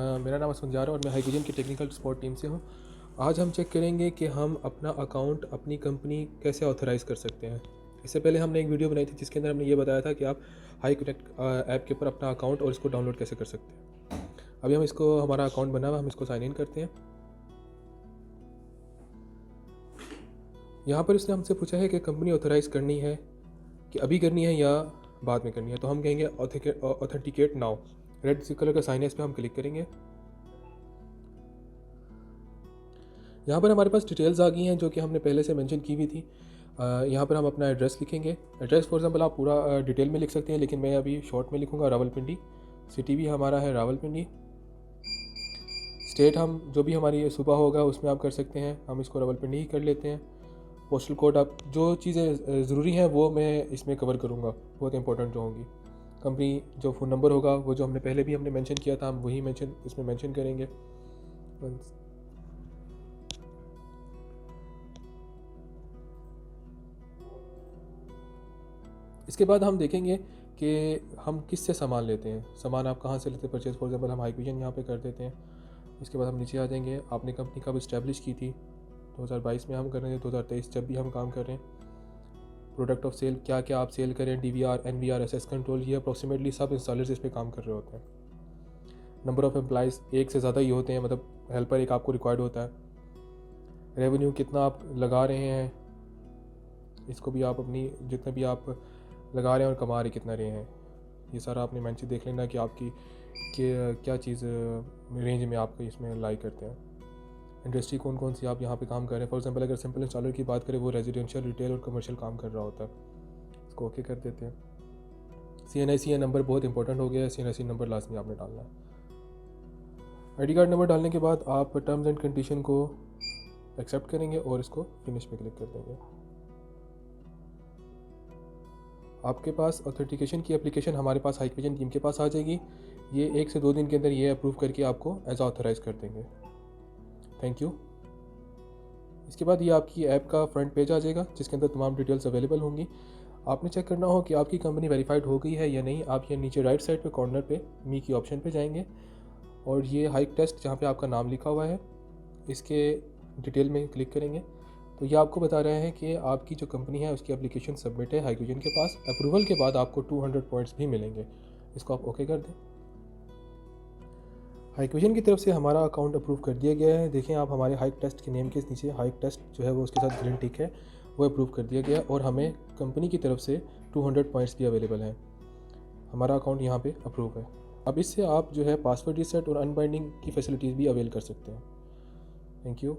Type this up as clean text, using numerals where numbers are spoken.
मेरा नाम असफंजार है और मैं हाइकविजन की टेक्निकल सपोर्ट टीम से हूँ। आज हम चेक करेंगे कि हम अपना अकाउंट अपनी कंपनी कैसे ऑथराइज़ कर सकते हैं। इससे पहले हमने एक वीडियो बनाई थी जिसके अंदर हमने ये बताया था कि आप हाई कनेक्ट ऐप के ऊपर अपना अकाउंट और इसको डाउनलोड कैसे कर सकते हैं। अभी हम इसको, हमारा अकाउंट बना हुआ, हम इसको साइन इन करते हैं। यहाँ पर इसने हमसे पूछा है कि कंपनी ऑथराइज़ करनी है कि अभी करनी है या बाद में करनी है, तो हम कहेंगे ऑथेंटिकेट नाउ। रेड कलर का साइन है, इस पर हम क्लिक करेंगे। यहाँ पर हमारे पास डिटेल्स आ गई हैं जो कि हमने पहले से मेंशन की हुई थी। यहाँ पर हम अपना एड्रेस लिखेंगे। एड्रेस फॉर एग्जांपल आप पूरा डिटेल में लिख सकते हैं, लेकिन मैं अभी शॉर्ट में लिखूँगा रावलपिंडी। सिटी भी हमारा है रावलपिंडी। स्टेट हम जो भी हमारी सूबा होगा उसमें आप कर सकते हैं, हम इसको रावलपिंडी ही कर लेते हैं। पोस्टल कोड, आप जो चीज़ें ज़रूरी हैं वो मैं इसमें कवर करूँगा, बहुत इंपॉर्टेंट जो होंगी। कंपनी जो फ़ोन नंबर होगा वो जो हमने पहले भी मेंशन किया था, हम वही इसमें मेंशन करेंगे। इसके बाद हम देखेंगे कि हम किस से सामान लेते हैं। सामान आप कहाँ से लेते हैं परचेज़, फॉर एग्जांपल हम हाइकविजन यहाँ पे कर देते हैं। इसके बाद हम नीचे आ जाएंगे। आपने कंपनी कब इस्टेब्लिश की थी, 2022 में हम कर रहे हैं, 2023 जब भी हम काम कर रहे हैं। प्रोडक्ट ऑफ सेल, क्या क्या आप सेल करें, DVR, NVR, SS कंट्रोल, ये अप्रॉक्सीमेटली सब इंस्टॉलर्स इस पर काम कर रहे होते हैं। नंबर ऑफ़ एम्प्लॉइज़, एक से ज़्यादा ही होते हैं, मतलब हेल्पर एक आपको रिक्वायर्ड होता है। रेवेन्यू कितना आप लगा रहे हैं, इसको भी आप अपनी जितने भी आप लगा रहे हैं और कमा रहे कितना रहे हैं, ये सारा आपने मेंशन देख लेना कि आपकी क्या चीज़ रेंज में आपको इसमें लाई करते हैं। इंडस्ट्री कौन कौन सी आप यहाँ पे काम कर रहे हैं। फॉर एग्जांपल अगर सिंपल इंस्टॉलर की बात करें, वो रेजिडेंशियल, रिटेल और कमर्शियल काम कर रहा होता है। इसको ओके कर देते हैं। CNIC नंबर बहुत इंपॉर्टेंट हो गया है, CNIC नंबर लाजमी आपने डालना है। ID कार्ड नंबर डालने के बाद आप टर्म्स एंड कंडीशन को एक्सेप्ट करेंगे और इसको फिनिश पे क्लिक कर देंगे। आपके पास ऑथेंटिकेशन की एप्लीकेशन हमारे पास हाइकविजन टीम के पास आ जाएगी। ये 1 से 2 दिन के अंदर ये अप्रूव करके आपको एज ऑथराइज़ कर देंगे। Thank you. इसके बाद ये आपकी ऐप का फ्रंट पेज आ जाएगा जिसके अंदर तमाम डिटेल्स अवेलेबल होंगी। आपने चेक करना हो कि आपकी कंपनी वेरीफाइड हो गई है या नहीं। आप ये नीचे राइट साइड पे कॉर्नर पे मी की ऑप्शन पे जाएंगे और ये हाइक टेस्ट जहाँ पे आपका नाम लिखा हुआ है, इसके डिटेल में क्लिक करेंगे तो ये आपको बता रहा है कि आपकी जो कंपनी है उसकी एप्लीकेशन सबमिट है हाइकविजन के पास। अप्रूवल के बाद आपको 200 पॉइंट्स भी मिलेंगे। इसको आप ओके कर दें। हाइकविजन की तरफ से हमारा अकाउंट अप्रूव कर दिया गया है। देखें आप, हमारे हाइक टेस्ट के नेम के नीचे हाइक टेस्ट जो है वो उसके साथ ग्रीन टिक है, वो अप्रूव कर दिया गया और हमें कंपनी की तरफ से 200 पॉइंट्स भी अवेलेबल हैं। हमारा अकाउंट यहाँ पे अप्रूव है। अब इससे आप जो है पासवर्ड रीसेट और अनबाइंडिंग की फैसिलिटीज़ भी अवेल कर सकते हैं। Thank you.